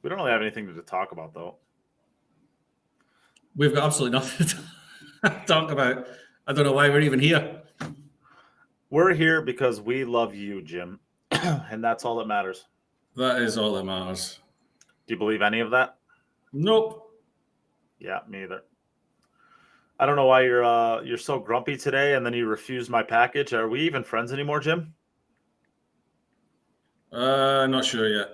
We don't really have anything to talk about, though. We've got absolutely nothing to talk about. I don't know why we're even here. We're here because we love you, Jim, and that's all that matters. That is all that matters. Do you believe any of that? Nope. Yeah, me either. I don't know why you're so grumpy today, and then you refused my package. Are we even friends anymore, Jim? Not sure yet.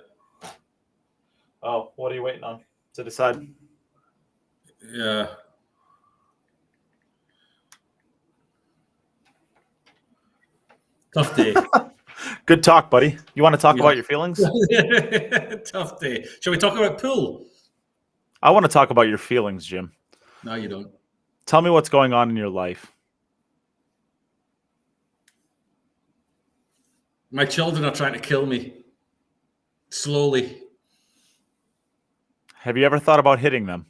Oh, what are you waiting on to decide? Yeah. Tough day. Good talk, buddy. You want to talk about your feelings? Tough day. Shall we talk about pool? I want to talk about your feelings, Jim. No, you don't. Tell me what's going on in your life. My children are trying to kill me. Slowly. Have you ever thought about hitting them?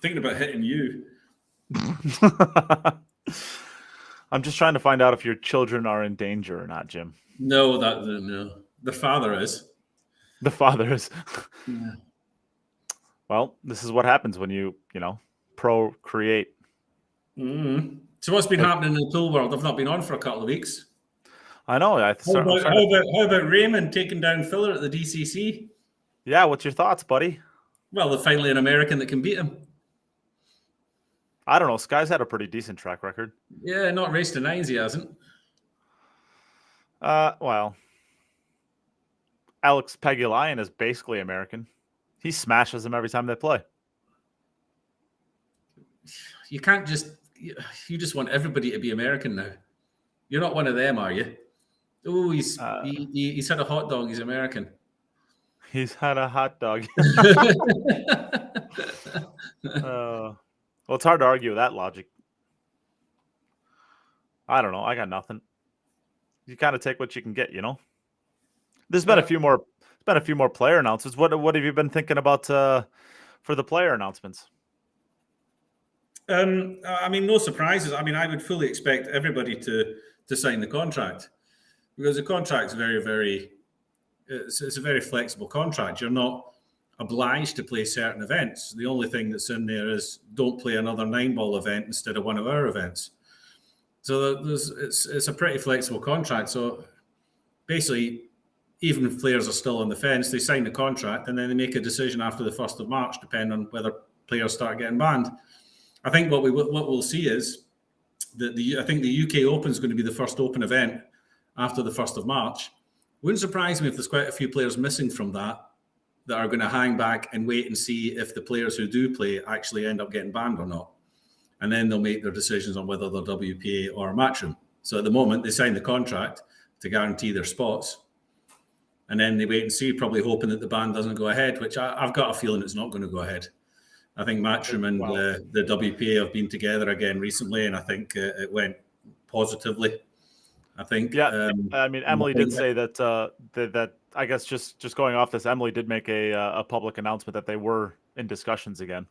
Thinking about hitting you. I'm just trying to find out if your children are in danger or not, Jim. No. The father is. The father is. Yeah. Well, this is what happens when you procreate. Mm-hmm. So what's been happening in the pool world? I've not been on for a couple of weeks. I know. How about Raymond taking down Filler at the DCC? Yeah, what's your thoughts, buddy? Well, they're finally an American that can beat him. I don't know. Sky's had a pretty decent track record. Yeah, not race to nines, he hasn't. Well, Alex Pegulayan is basically American. He smashes them every time they play. You can't you just want everybody to be American now. You're not one of them, are you? Oh, he's had a hot dog. He's American. He's had a hot dog. Well, it's hard to argue with that logic. I don't know. I got nothing. You kind of take what you can get, you know. There's been a few more. It's been a few more player announcements. What have you been thinking about for the player announcements? I mean, no surprises. I mean, I would fully expect everybody to sign the contract because the contract's very, very. It's a very flexible contract. You're not obliged to play certain events. The only thing that's in there is don't play another 9-ball event instead of one of our events. So it's a pretty flexible contract. So basically, even if players are still on the fence, they sign the contract and then they make a decision after the 1st of March, depending on whether players start getting banned. I think what we'll see is that I think the UK Open is going to be the first open event after the 1st of March. Wouldn't surprise me if there's quite a few players missing from that are going to hang back and wait and see if the players who do play actually end up getting banned or not. And then they'll make their decisions on whether they're WPA or Matchroom. So at the moment, they sign the contract to guarantee their spots. And then they wait and see, probably hoping that the ban doesn't go ahead, which I've got a feeling it's not going to go ahead. I think Matchroom and the WPA have been together again recently, and I think it went positively. I think. Yeah, I mean, Emily did say that that I guess just going off this, Emily did make a public announcement that they were in discussions again.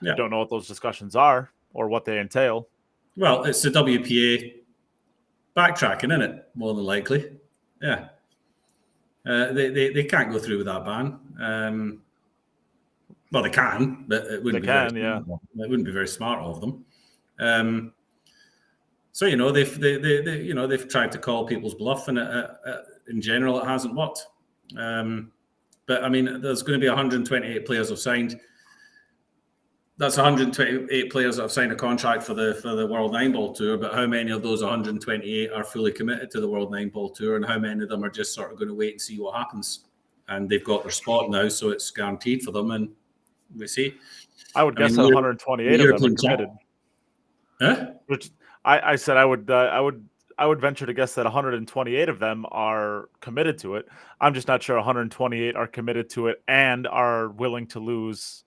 Yeah. I don't know what those discussions are or what they entail. Well, it's the WPA backtracking, isn't it? More than likely, yeah. They can't go through with that ban. Well, they can, but it wouldn't it wouldn't be very smart of them. So they've tried to call people's bluff, and in general, it hasn't worked. But I mean, there's going to be 128 players have signed. That's 128 players that have signed a contract for the World 9-Ball Tour. But how many of those 128 are fully committed to the World 9-Ball Tour, and how many of them are just sort of going to wait and see what happens? And they've got their spot now, so it's guaranteed for them. And we see. I would guess that 128 of them are committed. Huh? Which I said I would venture to guess that 128 of them are committed to it. I'm just not sure 128 are committed to it and are willing to lose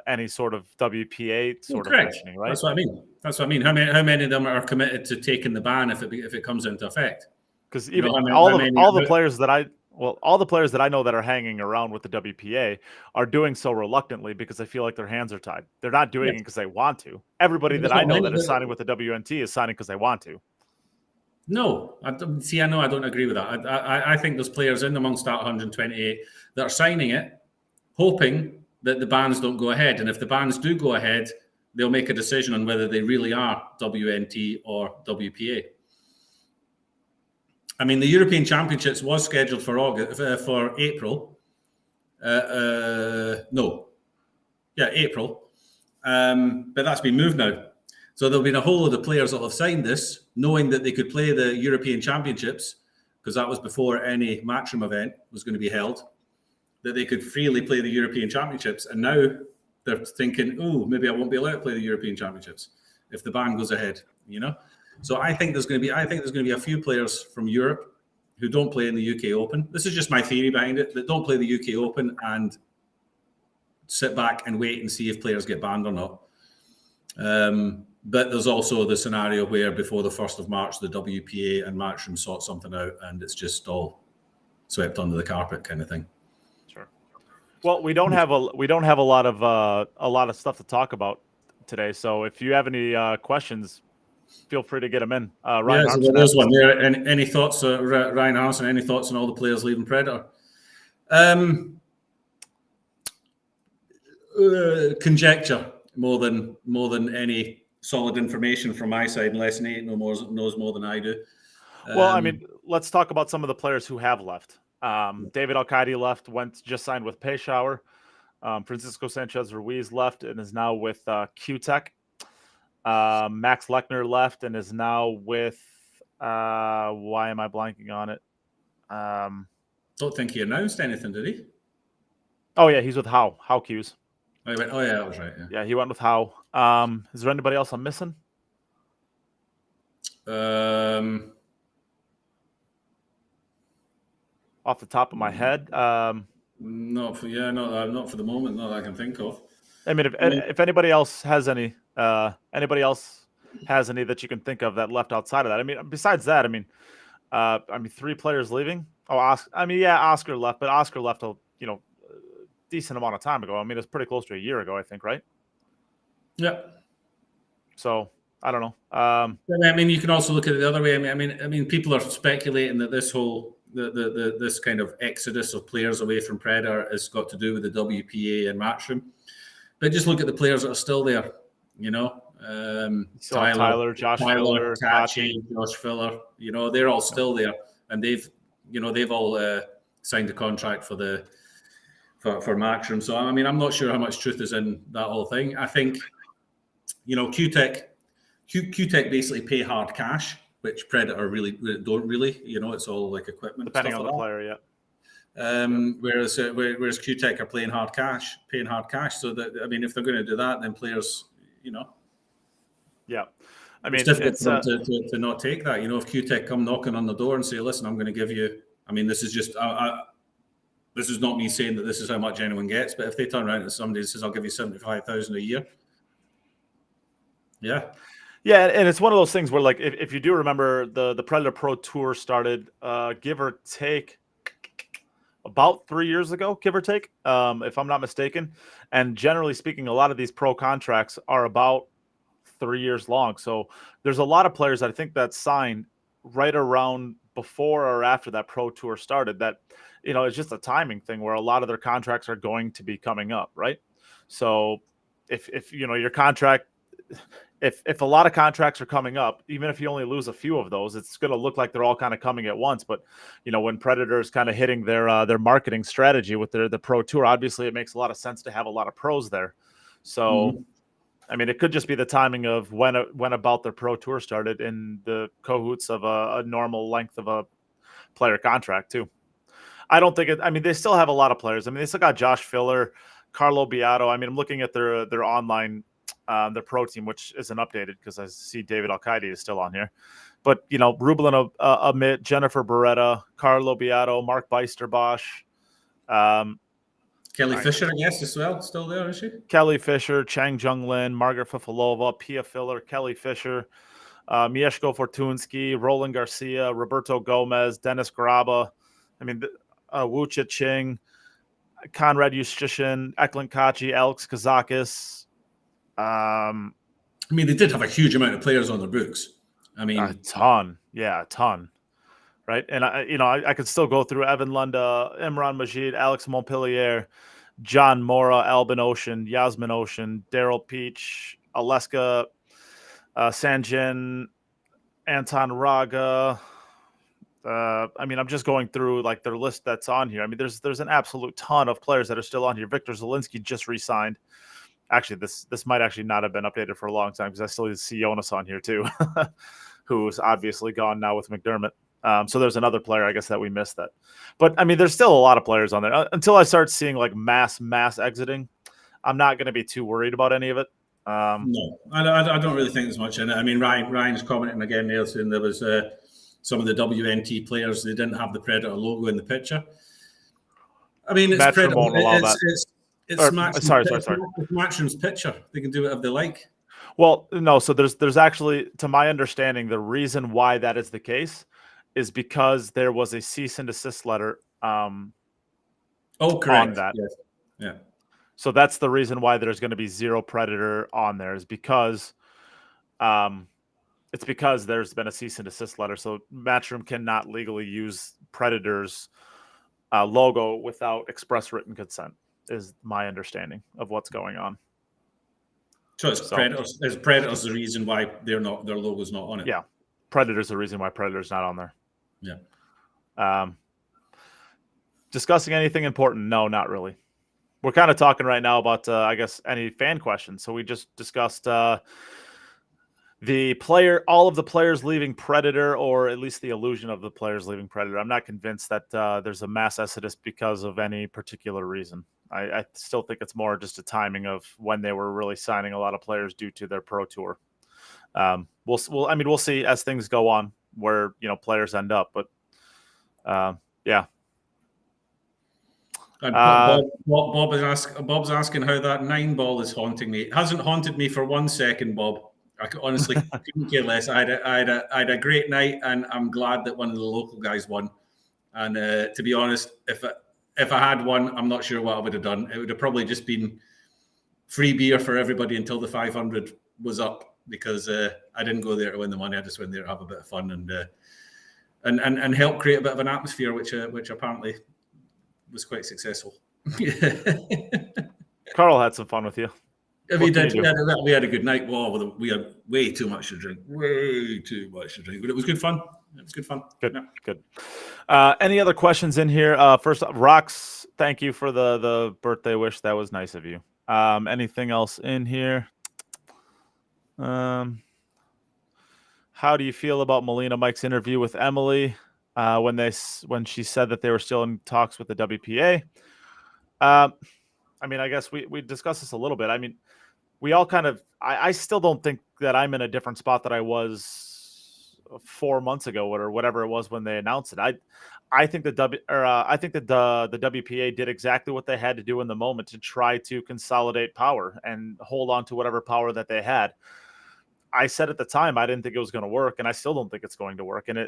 any sort of WPA sort of mentioning, right? That's what I mean. How many of them are committed to taking the ban if it comes into effect? Because even all the players that I know that are hanging around with the WPA are doing so reluctantly because they feel like their hands are tied. They're not doing it because they want to. Everybody that I know that is signing with the WNT is signing because they want to. No, I know I don't agree with that. I think there's players in amongst that 128 that are signing it, hoping that the bans don't go ahead. And if the bans do go ahead, they'll make a decision on whether they really are WNT or WPA. I mean, the European Championships was scheduled for April. April. But that's been moved now. So there'll be a whole lot of players that have signed this, knowing that they could play the European Championships, because that was before any Matchroom event was going to be held, that they could freely play the European Championships. And now they're thinking, oh, maybe I won't be allowed to play the European Championships if the ban goes ahead, So I think there's going to be a few players from Europe who don't play in the UK Open. This is just my theory behind it, that don't play the UK Open and sit back and wait and see if players get banned or not. But there's also the scenario where before the 1st of March, the WPA and Matchroom sort something out and it's just all swept under the carpet kind of thing. Sure. Well, we don't have a lot of stuff to talk about today. So if you have any questions, feel free to get them in. Ryan, so there's one there. Any thoughts, Ryan Harrison? Any thoughts on all the players leaving Predator? Conjecture more than any solid information from my side, unless Neight knows more than I do. Well, I mean, let's talk about some of the players who have left. David Al-Qaedi left, just signed with Peshawar. Francisco Sanchez Ruiz left and is now with QTech. Max Lechner left and is now with why am I blanking on it? Don't think he announced anything, did he? Oh yeah, he's with How Q's. Oh, he went, oh yeah, that was right. Yeah, he went with How. Is there anybody else I'm missing? Off the top of my head, not for the moment, not that I can think of. I mean, if anybody else has any, that you can think of that left outside of that. I mean, besides that, I mean, 3 players leaving. Oh, Oscar left, but Oscar left a decent amount of time ago. I mean, it's pretty close to a year ago, I think, right? Yeah. So I don't know. I mean, you can also look at it the other way. I mean, people are speculating that this whole this kind of exodus of players away from Predator has got to do with the WPA and Matchroom. But just look at the players that are still there. Tyler, Josh Filler, Kachi, Josh Filler. They're all still there, and they've all signed a contract for Matchroom. So I mean, I'm not sure how much truth is in that whole thing. I think QTech basically pay hard cash, which Predator really don't really. It's all like equipment, depending on the player. Yeah. Whereas QTech are paying hard cash. So that, I mean, if they're going to do that, then players, Yeah, I mean, it's difficult to not take that. If QTech come knocking on the door and say, "Listen, I'm going to give you," I mean, this is just this is not me saying that this is how much anyone gets, but if they turn around to somebody and says, "I'll give you 75,000 a year," yeah, and it's one of those things where, like, if you do remember, the Predator Pro Tour started, give or take, about 3 years ago, give or take, if I'm not mistaken. And generally speaking, a lot of these pro contracts are about 3 years long. So there's a lot of players that I think that signed right around before or after that pro tour started that, it's just a timing thing where a lot of their contracts are going to be coming up, right? So if your contract, if a lot of contracts are coming up, even if you only lose a few of those, it's going to look like they're all kind of coming at once. But when Predator is kind of hitting their marketing strategy with the pro tour, obviously it makes a lot of sense to have a lot of pros there. So I mean, it could just be the timing of when about their pro tour started in the cahoots of a normal length of a player contract too. I don't think I mean, they still have a lot of players. I mean, they still got Josh Filler, Carlo Beato. I mean, I'm looking at their online, their pro team, which isn't updated because I see David Al-Qaedi is still on here. But, Rublin Amit, Jennifer Beretta, Carlo Beato, Mark Beisterbosch. Kelly Fisher, I guess, as well. Still there, is she? Kelly Fisher, Chang Jung-Lin, Margaret Fifalova, Pia Filler, Kelly Fisher, Mieszko Fortunsky, Roland Garcia, Roberto Gomez, Dennis Graba. I mean, Wu Chi-Ching, Konrad Justishin, Eklund Kachi, Alex Kazakis. I mean, they did have a huge amount of players on their books. I mean, a ton. Yeah, a ton. Right. And I could still go through Evan Lunda, Imran Majid, Alex Montpellier, John Mora, Albin Ocean, Yasmin Ocean, Daryl Peach, Aleska, Sanjin, Anton Raga. I'm just going through like their list that's on here. I mean, there's an absolute ton of players that are still on here. Victor Zielinski just re-signed. Actually, this might actually not have been updated for a long time because I still see Jonas on here too, who's obviously gone now with McDermott. So there's another player, I guess, that we missed that. But I mean, there's still a lot of players on there. Until I start seeing like mass exiting, I'm not going to be too worried about any of it. No, I don't really think there's much in it. I mean, Ryan's commenting again there saying there was some of the WNT players, they didn't have the Predator logo in the picture. I mean, it's Matchroom Predator. won't allow that. It's Matchroom's picture. They can do whatever they like. Well, no. So there's actually, to my understanding, the reason why that is the case is because there was a cease and desist letter. Correct. On that. Yes. Yeah. So that's the reason why there's going to be zero Predator on there, is because it's because there's been a cease and desist letter. So Matchroom cannot legally use Predator's logo without express written consent, is my understanding of what's going on. So it's Predators. Is Predators the reason why their logo's not on it? Yeah, Predator's the reason why Predator's not on there. Yeah. Discussing anything important? No, not really. We're kind of talking right now about, I guess, any fan questions. So we just discussed all of the players leaving Predator, or at least the illusion of the players leaving Predator. I'm not convinced that there's a mass exodus because of any particular reason. I still think it's more just a timing of when they were really signing a lot of players due to their pro tour. We'll see as things go on where players end up, but yeah. And Bob's asking how that 9 ball is haunting me. It hasn't haunted me for 1 second, Bob. I honestly couldn't care less. I had a great night, and I'm glad that one of the local guys won. And to be honest, if I had won, I'm not sure what I would have done. It would have probably just been free beer for everybody until the 500 was up, because I didn't go there to win the money. I just went there to have a bit of fun and help create a bit of an atmosphere, which apparently was quite successful. Carl had some fun with you. We had a good night. Well, we had way too much to drink. But it was good fun. Good. Any other questions in here? First, Rox, thank you for the birthday wish. That was nice of you. Anything else in here? How do you feel about Melina Mike's interview with Emily when she said that they were still in talks with the WPA? I guess we discussed this a little bit. I mean, we all kind of. I still don't think that I'm in a different spot that I was 4 months ago or whatever it was when they announced it. I think that the WPA did exactly what they had to do in the moment to try to consolidate power and hold on to whatever power that they had. I said at the time I didn't think it was going to work, and I still don't think it's going to work. And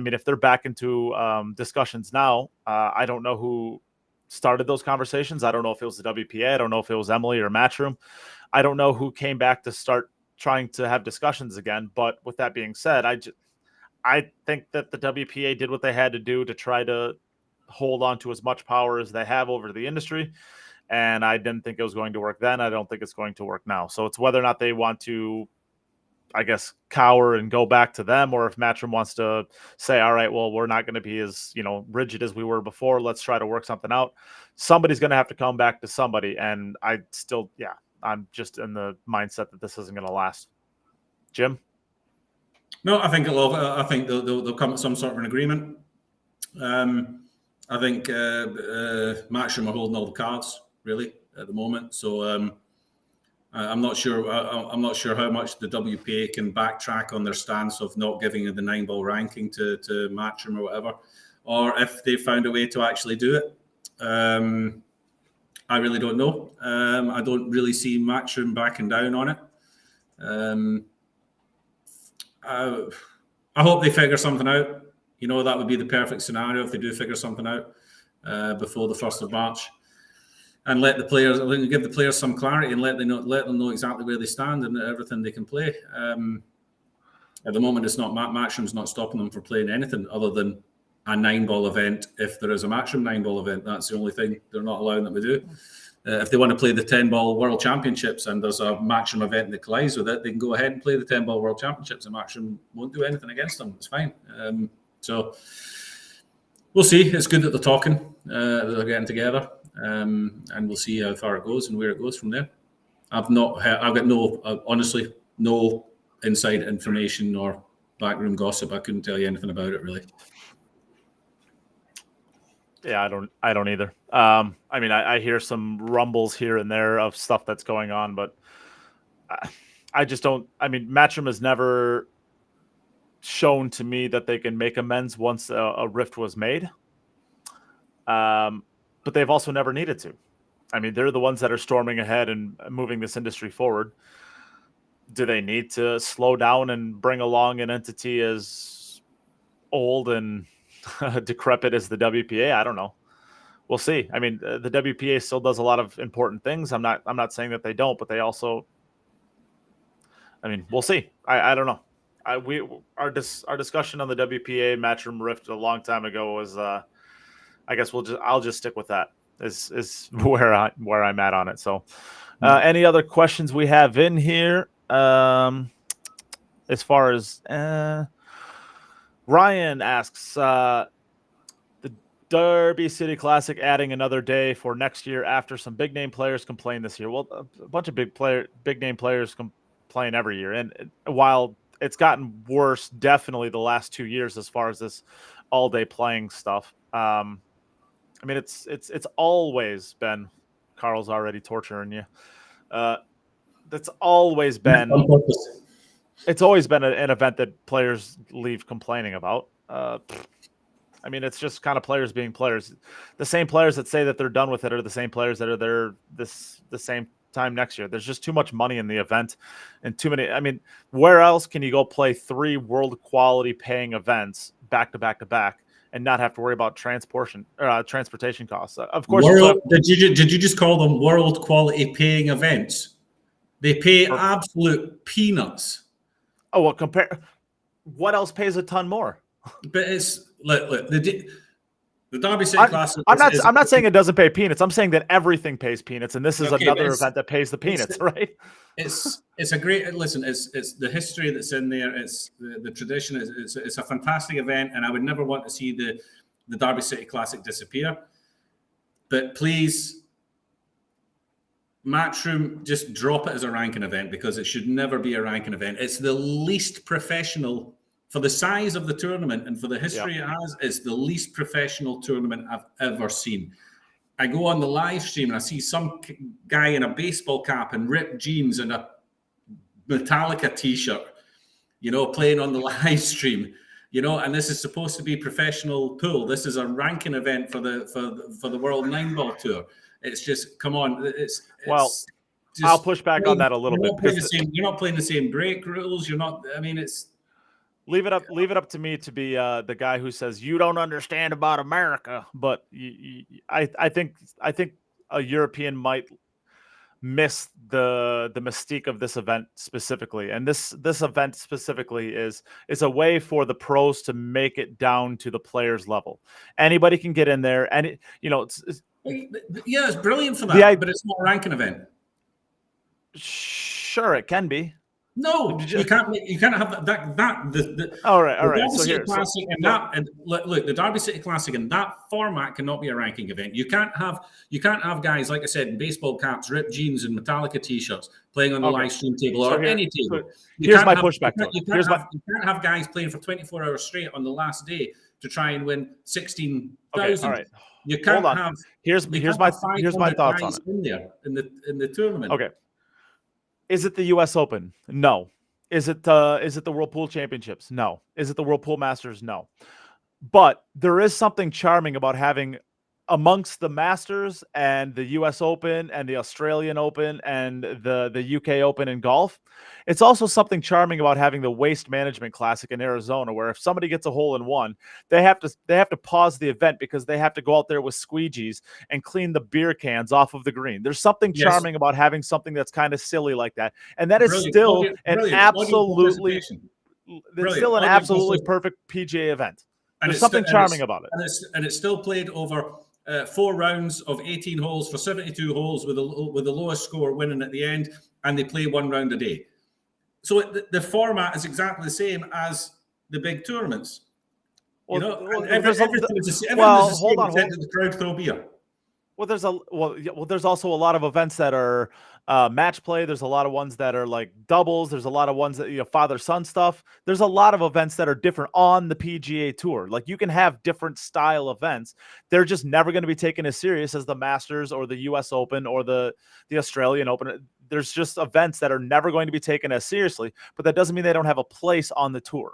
if they're back into discussions now, I don't know who started those conversations. I don't know if it was the WPA. I don't know if it was Emily or Matchroom. I don't know who came back to start trying to have discussions again. But with that being said, I think that the WPA did what they had to do to try to hold on to as much power as they have over the industry. And I didn't think it was going to work then. I don't think it's going to work now. So it's whether or not they want to, I guess, cower and go back to them, or if Matchroom wants to say, all right, well, we're not going to be as, rigid as we were before. Let's try to work something out. Somebody's going to have to come back to somebody. And I'm just in the mindset that this isn't going to last. Jim? No, I think they'll come to some sort of an agreement. I think Matchroom are holding all the cards really at the moment. So I'm not sure. I'm not sure how much the WPA can backtrack on their stance of not giving the 9 ball ranking to Matchroom or whatever, or if they found a way to actually do it. I really don't know. I don't really see Matchroom backing down on it. I hope they figure something out. That would be the perfect scenario if they do figure something out before the 1st of March, and give the players some clarity and let them know exactly where they stand and everything they can play. At the moment, it's not Matchroom's not stopping them from playing anything other than a 9-ball event. If there is a Matchroom 9-ball event, that's the only thing they're not allowing them to do. If they want to play the 10-ball World Championships and there's a Matchroom event that collides with it, they can go ahead and play the 10-ball World Championships, and Matchroom won't do anything against them. It's fine. So we'll see. It's good that they're talking, they're getting together, and we'll see how far it goes and where it goes from there. I've got honestly, no inside information or backroom gossip. I couldn't tell you anything about it, really. Yeah, I don't either. I mean, I hear some rumbles here and there of stuff that's going on, but I just don't. I mean, Matchroom has never shown to me that they can make amends once a rift was made. But they've also never needed to. I mean, they're the ones that are storming ahead and moving this industry forward. Do they need to slow down and bring along an entity as old and decrepit as the WPA? I don't know. We'll see. I mean, the WPA still does a lot of important things. I'm not saying that they don't, but they also. I mean, we'll see. I don't know. Our discussion on the WPA Matchroom Rift a long time ago was. I guess I'll just stick with that. Is where I'm at on it. So, any other questions we have in here? As far as Ryan asks, the Derby City Classic adding another day for next year after some big name players complain this year. Well, a bunch of big name players complain every year, and while it's gotten worse, definitely the last 2 years as far as this all day playing stuff. I mean, it's always been. Carl's already torturing you. That's always been. It's always been an event that players leave complaining about. I mean, it's just kind of players being players. The same players that say that they're done with it are the same players that are there the same time next year. There's just too much money in the event and too many. I mean, where else can you go play 3 world quality paying events back to back to back and not have to worry about transportation costs? Of course. Did you just call them world quality paying events? They pay absolute peanuts. Oh, well, what else pays a ton more? But it's look the Derby City Classic. I'm not saying it doesn't pay peanuts. I'm saying that everything pays peanuts, and this is another event that pays the peanuts, right? It's a great listen. It's the history that's in there. It's the tradition. It's a fantastic event, and I would never want to see the Derby City Classic disappear. But please, Matchroom, just drop it as a ranking event, because it should never be a ranking event. It's the least professional for the size of the tournament and for the history it has. It's the least professional tournament I've ever seen. I go on the live stream and I see some guy in a baseball cap and ripped jeans and a Metallica t-shirt, playing on the live stream, and this is supposed to be professional pool. This is a ranking event for the World 9-ball tour. It's just, come on. I'll push back on that a little bit. You're not playing the same break rules. You're not. I mean, it's. Leave it up to me to be the guy who says you don't understand about America. But I think a European might miss the mystique of this event specifically, and this event specifically is a way for the pros to make it down to the players level. Anybody can get in there, and it's brilliant for that, but it's not a ranking event. Sure, it can be. No, you can't have that. All right. So here, look, the Derby City Classic in that format cannot be a ranking event. You can't have guys, like I said, in baseball caps, ripped jeans, and Metallica t-shirts playing on the live stream table or any table. Here's my pushback. You can't have guys playing for 24 hours straight on the last day to try and win 16,000. Okay, all right. You can't have. Here's my thoughts on it in the tournament. Okay. Is it the U.S. Open? No. Is it the World Pool Championships? No. Is it the World Pool Masters? No. But there is something charming about having, amongst the Masters and the U.S. Open and the Australian Open and the UK Open in golf, it's also something charming about having the Waste Management Classic in Arizona, where if somebody gets a hole in one, they have to pause the event because they have to go out there with squeegees and clean the beer cans off of the green. There's something charming about having something that's kind of silly like that, and that is still an absolutely. It's still an absolutely perfect PGA event. There's something charming about it. And it's still played over 4 rounds of 18 holes for 72 holes with the lowest score winning at the end, and they play 1 round a day. So the format is exactly the same as the big tournaments. Well, you know, everything is the same. Hold on. The crowd throw beer. Well, there's also a lot of events that are match play. There's a lot of ones that are like doubles. There's a lot of ones that, you know, father-son stuff. There's a lot of events that are different on the PGA Tour. Like, you can have different style events. They're just never going to be taken as serious as the Masters or the US Open or the Australian Open. There's just events that are never going to be taken as seriously, but that doesn't mean they don't have a place on the tour.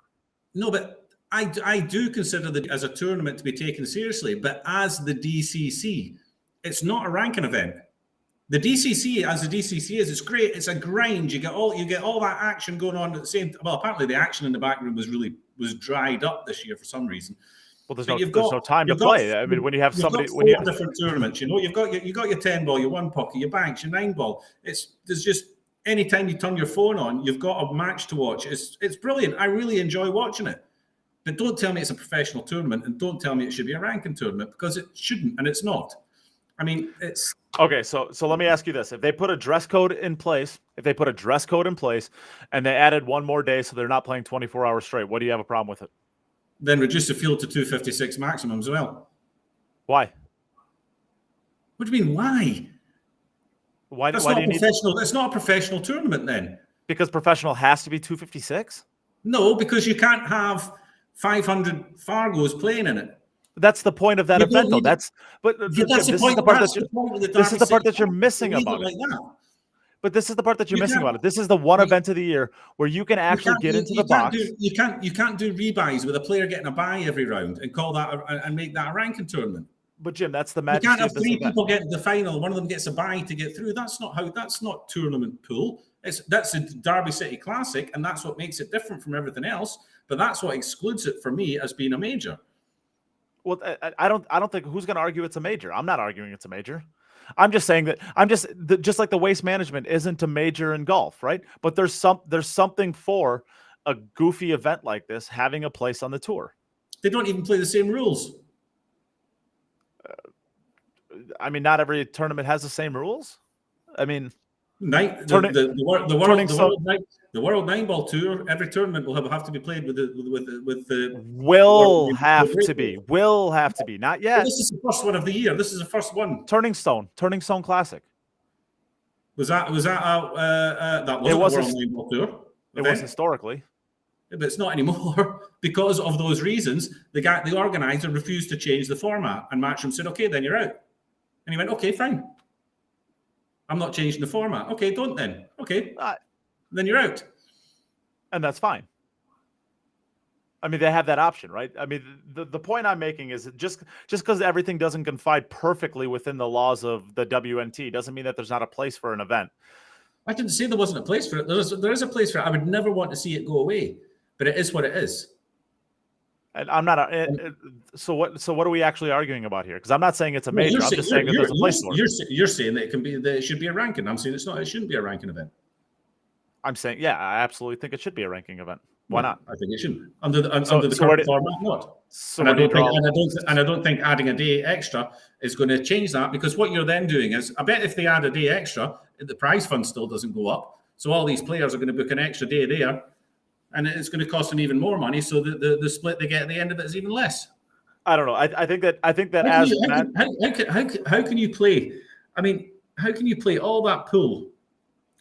No, but I do consider that as a tournament to be taken seriously, but as the DCC, it's not a ranking event. The DCC, as the DCC is, it's great. It's a grind. You get all that action going on at the same. Well, apparently the action in the back room was dried up this year for some reason. Well, there's no time to play. I mean, when you have somebody, when you have different tournaments, you know, you've got your 10 ball, your 1 pocket, your banks, your 9 ball. There's just anytime you turn your phone on, you've got a match to watch. It's brilliant. I really enjoy watching it. But don't tell me it's a professional tournament, and don't tell me it should be a ranking tournament, because it shouldn't, and it's not. I mean, it's okay. So let me ask you this: if they put a dress code in place, and they added 1 more day, so they're not playing 24 hours straight, what do you have a problem with it? Then reduce the field to 256 maximum as well. Why? What do you mean? Why? That's not professional. That's not a professional tournament then. Because professional has to be 256. No, because you can't have 500 Fargos playing in it. That's the point of that event, though. This is the part that you're missing about it. But this is the part that you're missing about it. This is the one event of the year where you can actually get into the box. You can't do rebuys with a player getting a bye every round and call that and make that a ranking tournament. But Jim, that's the magic. You can't have 3 people get to the final. One of them gets a bye to get through. That's not tournament pool. That's a Derby City Classic, and that's what makes it different from everything else. But that's what excludes it for me as being a major. Well, I don't think who's going to argue it's a major. I'm not arguing it's a major. I'm just saying that just like the waste management isn't a major in golf, right? But there's something for a goofy event like this having a place on the tour. They don't even play the same rules. I mean, not every tournament has the same rules. I mean, the World 9-Ball Tour, every tournament will have to be played with the will have to be. Not yet. Well, this is the first one of the year. This is the first one. Turning Stone Classic. That wasn't the World 9-Ball Tour. It was historically. But it's not anymore because of those reasons. The organizer refused to change the format, and Matchroom said, "Okay, then you're out." And he went, "Okay, fine. I'm not changing the format." "Okay, don't then." "Okay, then you're out." And that's fine. I mean, they have that option, right? I mean, the point I'm making is just because everything doesn't confide perfectly within the laws of the WNT doesn't mean that there's not a place for an event. I didn't say there wasn't a place for it. There is a place for it. I would never want to see it go away, but it is what it is. And I'm not. So what are we actually arguing about here? Because I'm not saying it's a major. I'm just saying that there's a place for it. You're saying that it should be a ranking. I'm saying it's not. It shouldn't be a ranking event. I'm saying, yeah, I absolutely think it should be a ranking event. Why not? I think it shouldn't. Under the current format, not. So and I don't think adding a day extra is going to change that, because what you're then doing is, I bet if they add a day extra, the prize fund still doesn't go up. So all these players are going to book an extra day there, and it's going to cost them even more money. So the split they get at the end of it is even less. I don't know. I think that how can you play? I mean, how can you play all that pool?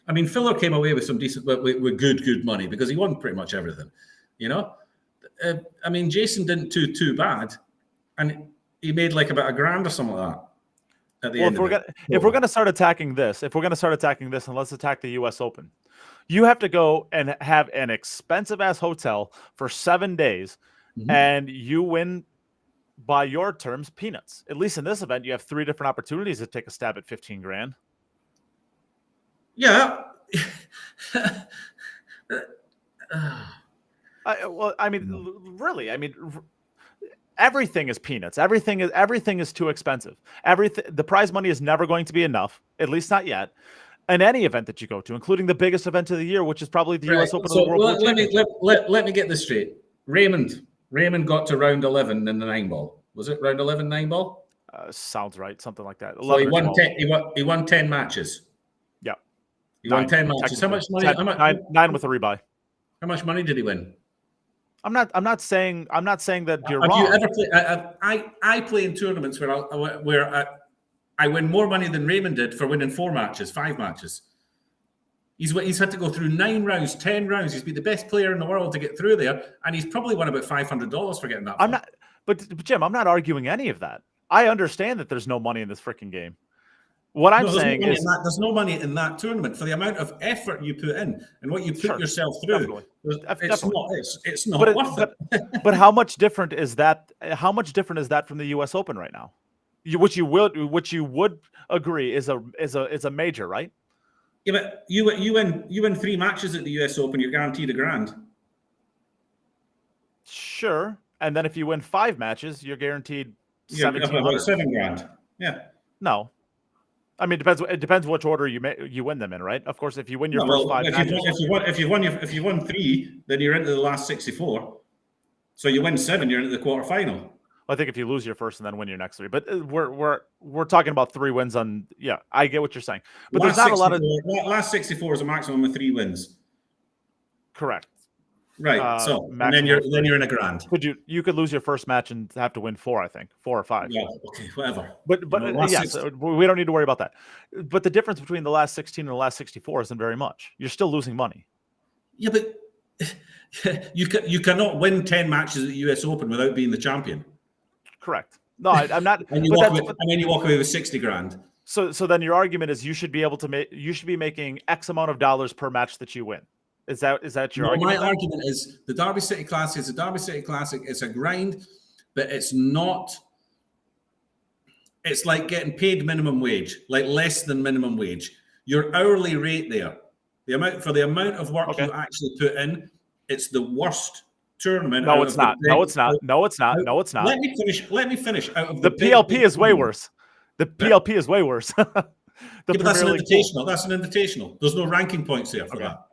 I mean, Filler came away with some decent, with good money, because he won pretty much everything, you know. I mean, Jason didn't do too bad, and he made like about $1,000 or something like that at the end. If we're gonna start attacking this, and let's attack the U.S. Open, you have to go and have an expensive ass hotel for 7 days, and you win by your terms peanuts. At least in this event, you have 3 different opportunities to take a stab at $15,000. Yeah. Really, everything is peanuts. Everything is too expensive. The prize money is never going to be enough, at least not yet. in any event that you go to, including the biggest event of the year, which is probably the U.S. Open So of the World Tour Championship. let me get this straight. Raymond got to round 11 in the 9-ball. Was it round 11 9-ball? Sounds right, something like that. 11 so he or won 12. 10. He won 10 matches. Yeah, he won 10 matches. How much money? 9 with a rebuy. How much money did he win? I'm not saying that you're Have wrong. you ever played? I play in tournaments where I win more money than Raymond did for winning 5 matches. He's had to go through 9 rounds, 10 rounds. He's been the best player in the world to get through there, and he's probably won about $500 for getting that. But Jim, I'm not arguing any of that. I understand that there's no money in this freaking game. What I'm saying is there's no money in that tournament for the amount of effort you put in and what you put yourself through. Definitely. It's not worth it. But how much different is that? How much different is that from the U.S. Open right now? Which you would agree is a major, right? Yeah, but you win 3 matches at the U.S. Open, you're guaranteed $1,000. Sure, and then if you win 5 matches, you're guaranteed $7,000. Yeah. No, I mean it depends which order you win them in, right? Of course, if you win your first 5 matches, if you won 3, then you're into the last 64. So you win 7, you're into the quarterfinal. I think if you lose your first and then win your next 3, but we're talking about 3 wins on. Yeah, I get what you're saying, but there's not a lot of last 64 is a maximum of 3 wins. Correct. Right. And then you're in $1,000. You could lose your first match and have to win 4, I think 4 or 5. Yeah. Okay. Whatever. But yes, we don't need to worry about that. But the difference between the last 16 and the last 64 isn't very much. You're still losing money. Yeah, but you cannot win 10 matches at the U.S. Open without being the champion. Correct. No, I'm not. and then you walk away with $60,000. So then your argument is you should be making X amount of dollars per match that you win. Is that your argument? My argument is the Derby City Classic is a Derby City Classic. It's a grind, but it's not. It's like getting paid minimum wage, like less than minimum wage. Your hourly rate there, the amount of work you actually put in, it's the worst tournament. No, it's not. No, it's not. No, it's not. No, it's not. Let me finish. Out of the PLP is way worse. The PLP is way worse. That's an invitational. That's an invitational. There's no ranking points there for that.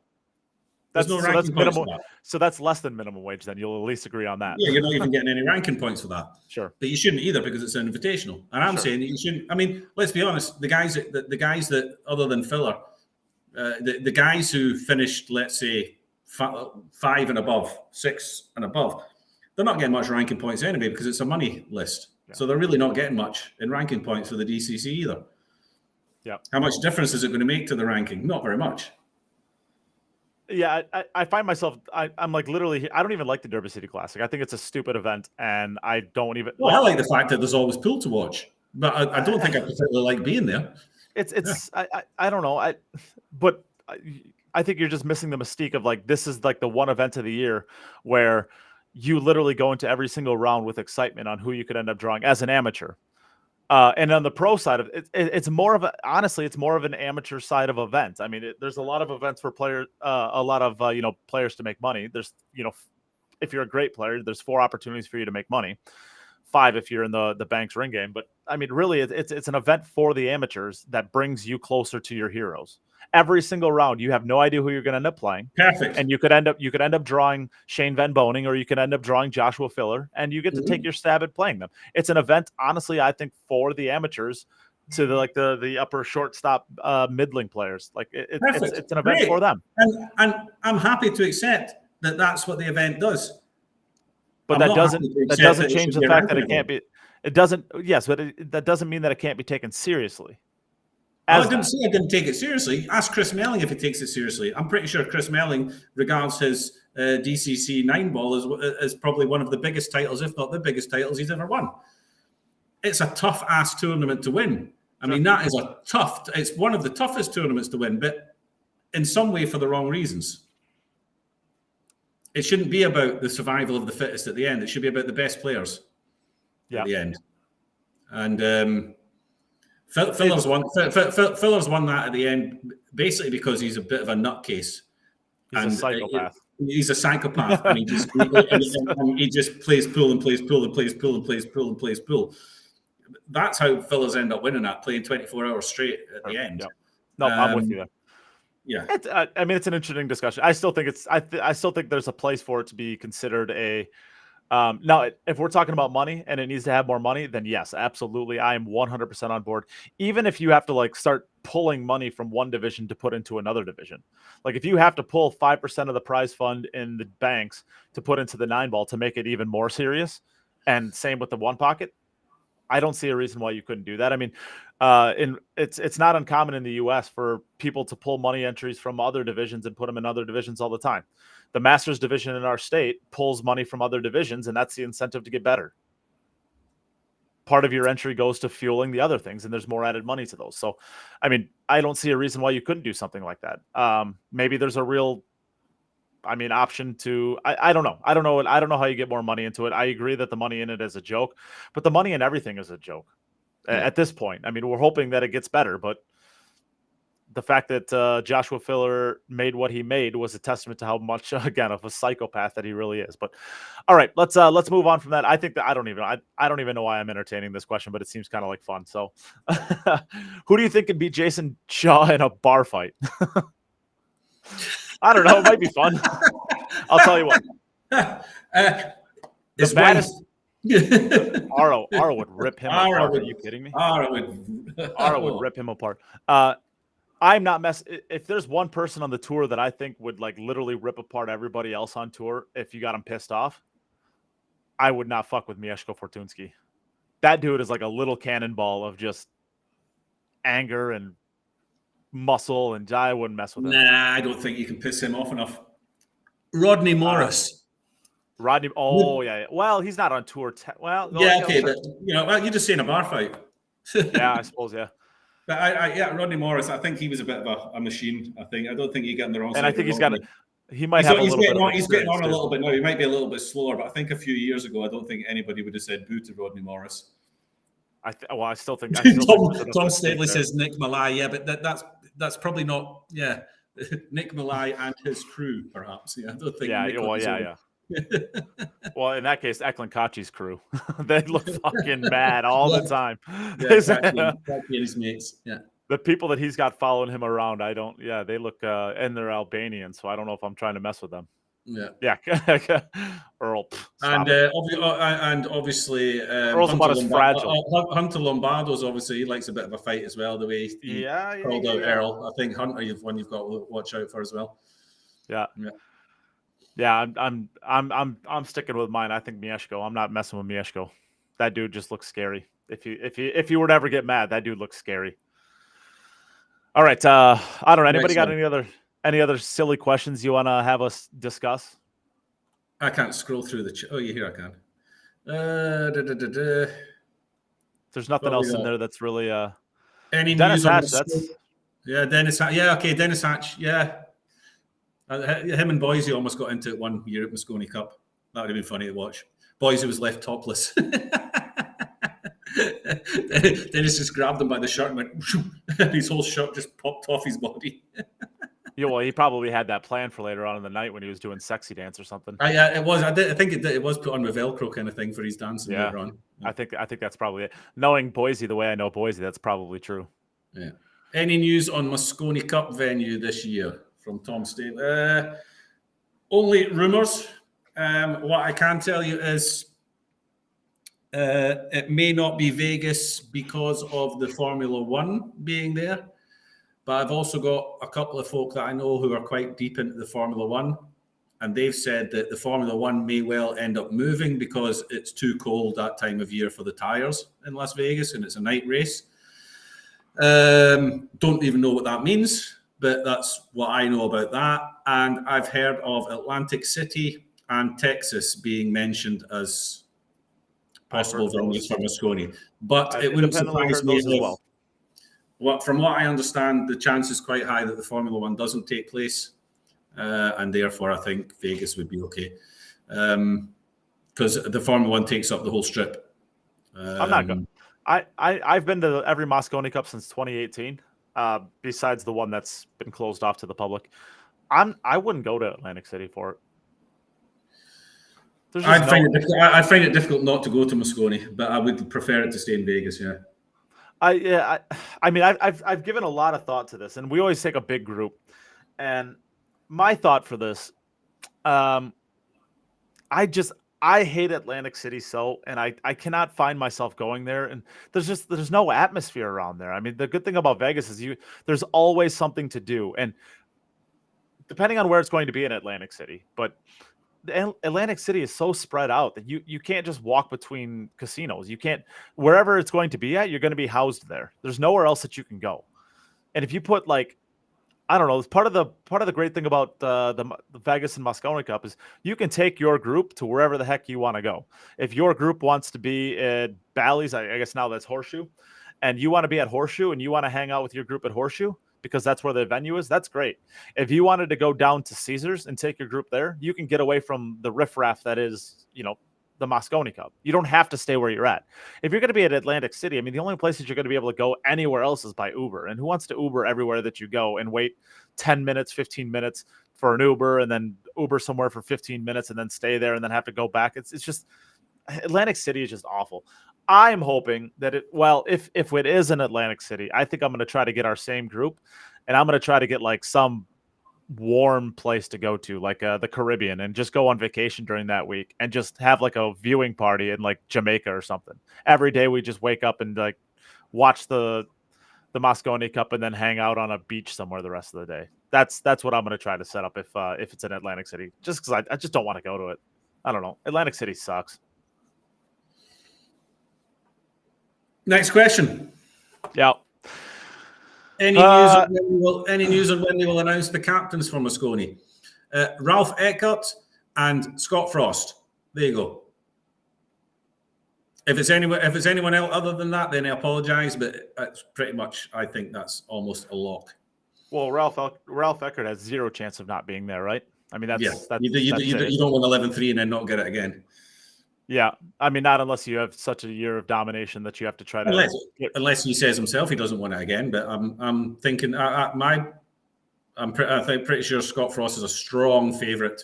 There's no ranking points for that. So that's less than minimum wage. Then you'll at least agree on that. Yeah, you're not even getting any ranking points for that. Sure, but you shouldn't either because it's an invitational. And I'm saying that you shouldn't. I mean, let's be honest. The guys that other than Filler, the guys who finished, let's say, 5 and above, 6 and above, they're not getting much ranking points anyway because it's a money list. Yeah. So they're really not getting much in ranking points for the DCC either. Yeah. How much difference is it going to make to the ranking? Not very much. Yeah, I find myself, I'm like literally, I don't even like the Derby City Classic. I think it's a stupid event, and I don't even. Well, I like the fact that there's always pool to watch, but I don't think I particularly like being there. I don't know. But I think you're just missing the mystique of like, this is like the one event of the year where you literally go into every single round with excitement on who you could end up drawing as an amateur. And on the pro side of it, it's more of it's more of an amateur side of event. I mean, there's a lot of events for players, players to make money. There's, if you're a great player, there's 4 opportunities for you to make money, 5 if you're in the Banks ring game. But I mean, really, it's an event for the amateurs that brings you closer to your heroes. Every single round, you have no idea who you're going to end up playing. Perfect. And you could end up drawing Shane Van Boning, or you could end up drawing Joshua Filler, and you get to take your stab at playing them. It's an event, honestly, I think, for the amateurs, to the upper shortstop middling players. Like it's an event for them. And I'm happy to accept that that's what the event does. But that doesn't change the fact that it can't be. It doesn't. Yes, but that doesn't mean that it can't be taken seriously. I didn't say I didn't take it seriously. Ask Chris Melling if he takes it seriously. I'm pretty sure Chris Melling regards his DCC 9-ball as probably one of the biggest titles, if not the biggest titles he's ever won. It's a tough-ass tournament to win. I mean, that is it's one of the toughest tournaments to win, but in some way for the wrong reasons. It shouldn't be about the survival of the fittest at the end. It should be about the best players at the end. And Filler's won that at the end, basically because he's a bit of a nutcase. He's a psychopath. He's a psychopath, and he just plays pool and plays pool and plays pool and plays pool and plays pool. That's how Fillers end up winning that, playing 24 hours straight at the end. No, I'm with you there. Yeah. I mean, it's an interesting discussion. I still think I still think there's a place for it to be considered a. Now, if we're talking about money and it needs to have more money, then yes, absolutely, I am 100% on board. Even if you have to like start pulling money from one division to put into another division, like if you have to pull 5% of the prize fund in the banks to put into the 9-ball to make it even more serious, and same with the one pocket, I don't see a reason why you couldn't do that. I mean, it's not uncommon in the U.S. for people to pull money entries from other divisions and put them in other divisions all the time. The Masters division in our state pulls money from other divisions, and that's the incentive to get better. Part of your entry goes to fueling the other things, and there's more added money to those. So, I mean, I don't see a reason why you couldn't do something like that. Maybe there's a real, option to. I don't know. I don't know how you get more money into it. I agree that the money in it is a joke, but the money in everything is a joke at this point. I mean, we're hoping that it gets better, but the fact that Joshua Filler made what he made was a testament to how much, again, of a psychopath that he really is. But all right, let's move on from that. I think that I don't even know why I'm entertaining this question, but it seems kind of like fun. So, who do you think could beat Jason Shaw in a bar fight? I don't know. It might be fun. I'll tell you what. The baddest. Aro would rip him apart. Are you kidding me? Aro would rip him apart. I'm not if there's one person on the tour that I think would like literally rip apart everybody else on tour if you got him pissed off, I would not fuck with Mieszko Fortunski. That dude is like a little cannonball of just anger and muscle, and I wouldn't mess with him. Nah, I don't think you can piss him off enough. Rodney Morris. Rodney. Oh, yeah. Well, he's not on tour. Well, yeah, okay, but you're just saying a bar fight. Yeah, I suppose, yeah. But Rodney Morris, I think he was a bit of a machine. I don't think you get in the wrong side. And I think he might have a little bit. He's getting on a little bit now. He might be a little bit slower, but I think a few years ago, I don't think anybody would have said boo to Rodney Morris. I still think. Tom Stately says Nick Malay. Yeah, but that's probably not. Yeah, Nick Malay and his crew, perhaps. Yeah, I don't think. Yeah. Well, in that case, Eklund Kochi's crew, they look fucking mad all the time. Yeah, exactly. His mates. Yeah. The people that he's got following him around, they look, and they're Albanian, so I don't know if I'm trying to mess with them. Yeah. Earl. And obviously, Earl's about as fragile. Hunter Lombardo's obviously, he likes a bit of a fight as well. The way he called out Earl, I think Hunter, you've got to watch out for as well. Yeah, I'm sticking with mine. I think Mieszko. I'm not messing with Mieszko. That dude just looks scary. If you were to ever get mad, that dude looks scary. All right, I don't know. Anybody got any other silly questions you want to have us discuss? I can't scroll through the. Oh, here I can. There's nothing else in there that's really. Any Dennis news Hatch? Dennis Hatch. Yeah, okay, Dennis Hatch. Yeah. Him and Boise almost got into it one year at Mosconi Cup. That would have been funny to watch. Boise was left topless. Dennis just grabbed him by the shirt and went, and his whole shirt just popped off his body. Yeah, well, he probably had that plan for later on in the night when he was doing sexy dance or something. Yeah, it was. I think it was put on with Velcro kind of thing for his dancing later on. I think that's probably it. Knowing Boise the way I know Boise, that's probably true. Yeah. Any news on Mosconi Cup venue this year from Tom Staley? Only rumours. What I can tell you is it may not be Vegas because of the Formula One being there. But I've also got a couple of folk that I know who are quite deep into the Formula One, and they've said that the Formula One may well end up moving because it's too cold that time of year for the tyres in Las Vegas, and it's a night race. Don't even know what that means, but that's what I know about that. And I've heard of Atlantic City and Texas being mentioned as possible venues for Mosconi. But it wouldn't surprise me as well. From what I understand, the chance is quite high that the Formula One doesn't take place, and therefore I think Vegas would be okay, because the Formula One takes up the whole strip. I'm not good. I've been to every Mosconi Cup since 2018, besides the one that's been closed off to the public. I wouldn't go to Atlantic City for it. I'd find it difficult not to go to Mosconi, but I would prefer it to stay in Vegas. Yeah. I I mean, I've given a lot of thought to this, and we always take a big group. And my thought for this, I hate Atlantic City so, and I cannot find myself going there. And there's no atmosphere around there. I mean, the good thing about Vegas is there's always something to do, and depending on where it's going to be in Atlantic City, but Atlantic City is so spread out that you can't just walk between casinos. You can't, wherever it's going to be at, you're going to be housed there. There's nowhere else that you can go. And if you put like, I don't know, it's part of the great thing about the Vegas and Mosconi Cup is you can take your group to wherever the heck you want to go. If your group wants to be at Bally's, I guess now that's Horseshoe, and you want to be at Horseshoe and you want to hang out with your group at Horseshoe because that's where the venue is, that's great. If you wanted to go down to Caesars and take your group there, you can get away from the riffraff that is, the Mosconi Cup. You don't have to stay where you're at. If you're going to be at Atlantic City, I mean, the only places you're going to be able to go anywhere else is by Uber. And who wants to Uber everywhere that you go and wait 10 minutes, 15 minutes for an Uber and then Uber somewhere for 15 minutes and then stay there and then have to go back? It's just, Atlantic City is just awful. I'm hoping that if it is in Atlantic City, I think I'm going to try to get our same group, and I'm going to try to get like some warm place to go to, like the Caribbean, and just go on vacation during that week and just have like a viewing party in like Jamaica or something. Every day we just wake up and like watch the Mosconi Cup and then hang out on a beach somewhere the rest of the day. That's what I'm going to try to set up if it's in Atlantic City, just because I just don't want to go to it. I don't know. Atlantic City sucks. Next question. Yeah. Any news on when they will announce the captains for Mosconi? Ralph Eckert and Scott Frost. There you go. If it's anyone else other than that, then I apologise, but that's pretty much, I think that's almost a lock. Well, Ralph Eckert has zero chance of not being there, right? I mean, you don't win 11-3 and then not get it again. Yeah, I mean, not unless you have such a year of domination that you have to try to. Unless he says himself he doesn't want it again, but I'm thinking I'm pretty sure Scott Frost is a strong favourite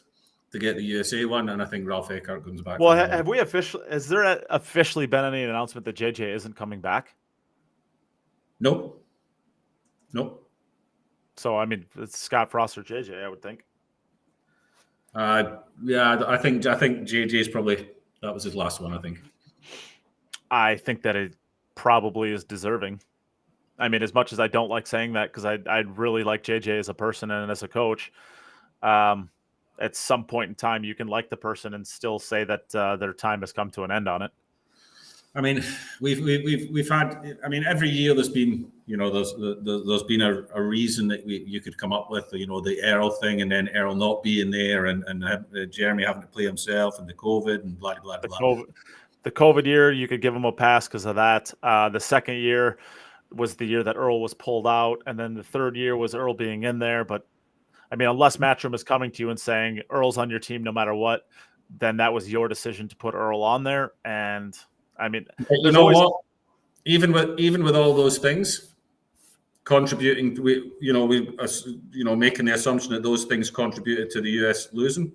to get the USA one, and I think Ralph Eckert comes back. Well, has there officially been any announcement that JJ isn't coming back? Nope. So I mean, it's Scott Frost or JJ, I would think. Yeah, I think JJ's probably. That was his last one, I think. I think that it probably is deserving. I mean, as much as I don't like saying that, because I really like JJ as a person and as a coach, at some point in time, you can like the person and still say that their time has come to an end on it. I mean, we've had. I mean, every year there's been, there's been a reason that you could come up with, the Earl thing, and then Earl not being there, and Jeremy having to play himself, and the COVID, and blah blah blah. The COVID year, you could give him a pass because of that. The second year was the year that Earl was pulled out, and then the third year was Earl being in there. But I mean, unless Matchroom is coming to you and saying Earl's on your team no matter what, then that was your decision to put Earl on there. And I mean, what? Even with all those things contributing, making the assumption that those things contributed to the US losing.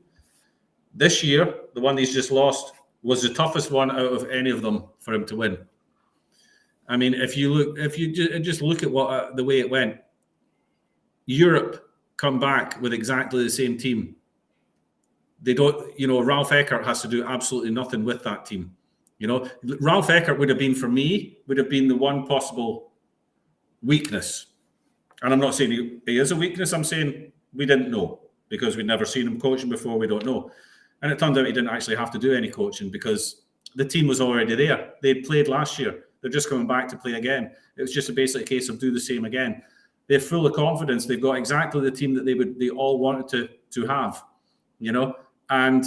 This year, the one he's just lost was the toughest one out of any of them for him to win. I mean, if you just look at what the way it went, Europe come back with exactly the same team. They don't, Ralph Eckert has to do absolutely nothing with that team. Ralph Eckert would have been the one possible weakness. And I'm not saying he is a weakness. I'm saying we didn't know because we'd never seen him coaching before. We don't know. And it turned out he didn't actually have to do any coaching because the team was already there. They'd played last year. They're just coming back to play again. It was just a basic case of do the same again. They're full of confidence. They've got exactly the team that they all wanted to have, and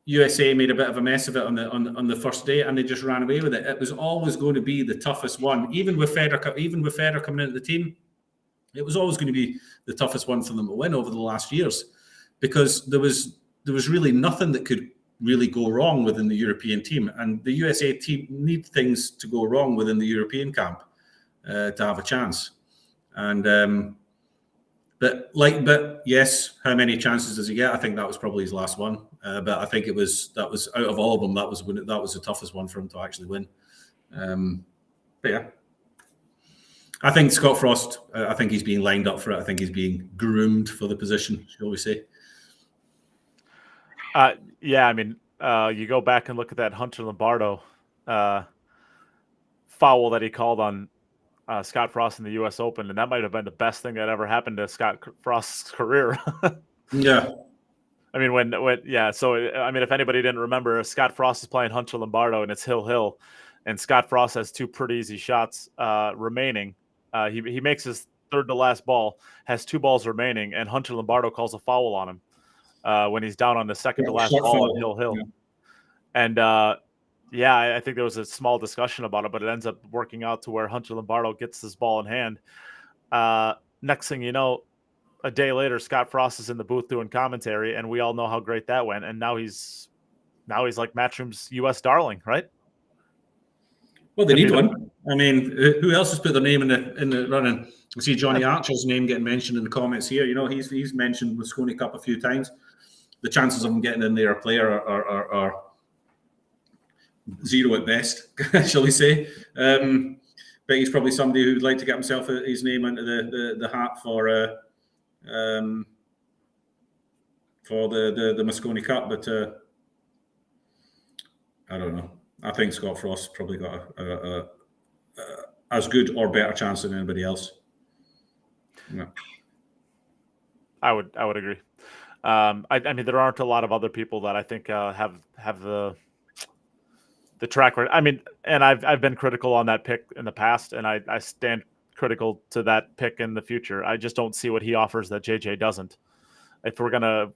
USA made a bit of a mess of it on the first day, and they just ran away with it. It was always going to be the toughest one, even with Federer coming into the team. It was always going to be the toughest one for them to win over the last years, because there was really nothing that could really go wrong within the European team, and the USA team need things to go wrong within the European camp to have a chance. And but yes, how many chances does he get? I think that was probably his last one. But I think that was out of all of them, that was the toughest one for him to actually win. But yeah, I think Scott Frost, I think he's being lined up for it. I think he's being groomed for the position, shall we say. Yeah, I mean, you go back and look at that Hunter Lombardo foul that he called on Scott Frost in the U.S. Open, and that might have been the best thing that ever happened to Scott Frost's career. Yeah. I mean, when yeah. So I mean, if anybody didn't remember, Scott Frost is playing Hunter Lombardo, and it's hill, and Scott Frost has two pretty easy shots remaining. He makes his third to last ball, has two balls remaining, and Hunter Lombardo calls a foul on him when he's down on the second to last ball on hill. Yeah. And I think there was a small discussion about it, but it ends up working out to where Hunter Lombardo gets this ball in hand. Next thing you know, a day later, Scott Frost is in the booth doing commentary, and we all know how great that went. And now he's like Matchroom's U.S. darling, right? Well, they need one. I mean, who else has put their name in the running? I see Johnny Archer's name getting mentioned in the comments here. You know, he's mentioned Mosconi Cup a few times. The chances of him getting in there, a player, are zero at best, shall we say? But he's probably somebody who'd like to get himself his name into the hat for the Mosconi Cup. But I don't know. I think Scott Frost probably got a as good or better chance than anybody else. Yeah. I would agree. I mean, there aren't a lot of other people that I think have the track record. I mean, and I've been critical on that pick in the past, and I stand critical to that pick in the future. I just don't see what he offers that JJ doesn't. If we're gonna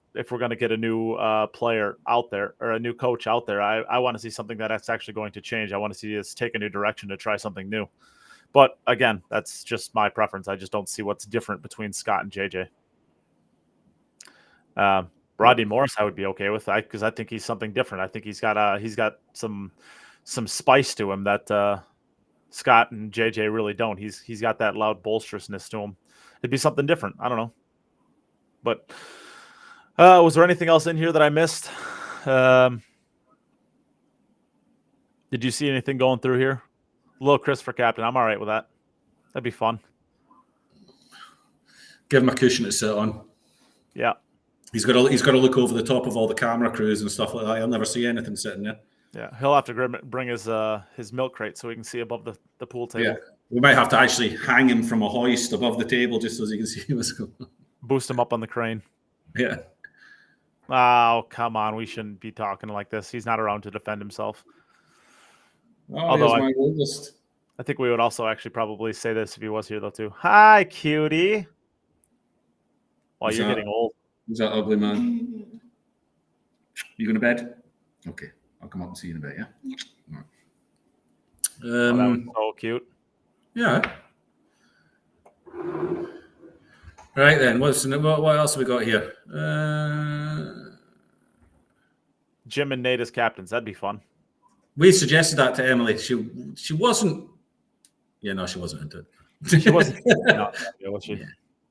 get a new player out there or a new coach out there, I want to see something that's actually going to change. I want to see us take a new direction to try something new. But again, that's just my preference. I just don't see what's different between Scott and JJ. Rodney Morris, I would be okay with that because I think he's something different. I think he's got some spice to him that Scott and JJ really don't. He's got that loud bolsterousness to him. It'd be something different. I don't know. But was there anything else in here that I missed? Did you see anything going through here? Little Chris for captain. I'm all right with that. That'd be fun. Give him a cushion to sit on. Yeah. He's got to look over the top of all the camera crews and stuff like that. He'll never see anything sitting there. Yeah, he'll have to bring his milk crate so he can see above the pool table. Yeah, we might have to actually hang him from a hoist above the table just so he can see what's going on. Boost him up on the crane. Yeah. Oh, come on. We shouldn't be talking like this. He's not around to defend himself. Oh, although my oldest. I think we would also actually probably say this if he was here, though, too. Hi, cutie. Well, you're getting old. Who's that ugly man? You going to bed? Okay. I'll come up and see you in a bit, yeah? Right. That was so cute. Yeah. Right then, what else have we got here? Jim and Neight as captains. That'd be fun. We suggested that to Emily. She wasn't. Yeah, no, she wasn't into it. She wasn't. No, was she?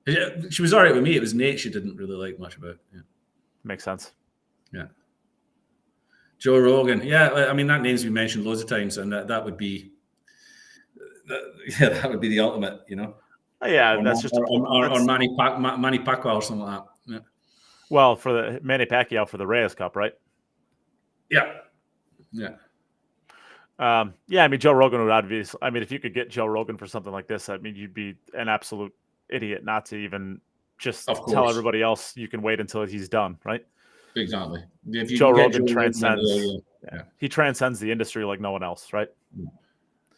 Yeah, she was all right with me. It was Nate she didn't really like much about. Yeah. Makes sense. Yeah. Joe Rogan. Yeah, I mean that name's been mentioned loads of times, and that would be. That would be the ultimate, you know. Oh, yeah, that's just or Manny Pacquiao or something like that. Yeah. Well, for the Manny Pacquiao for the Reyes Cup, right? Yeah. Yeah. Yeah, I mean, Joe Rogan would obviously. I mean, if you could get Joe Rogan for something like this, I mean, you'd be an absolute idiot not to even just tell everybody else you can wait until he's done, right? Exactly. Joe Rogan transcends. He transcends the industry like no one else, right?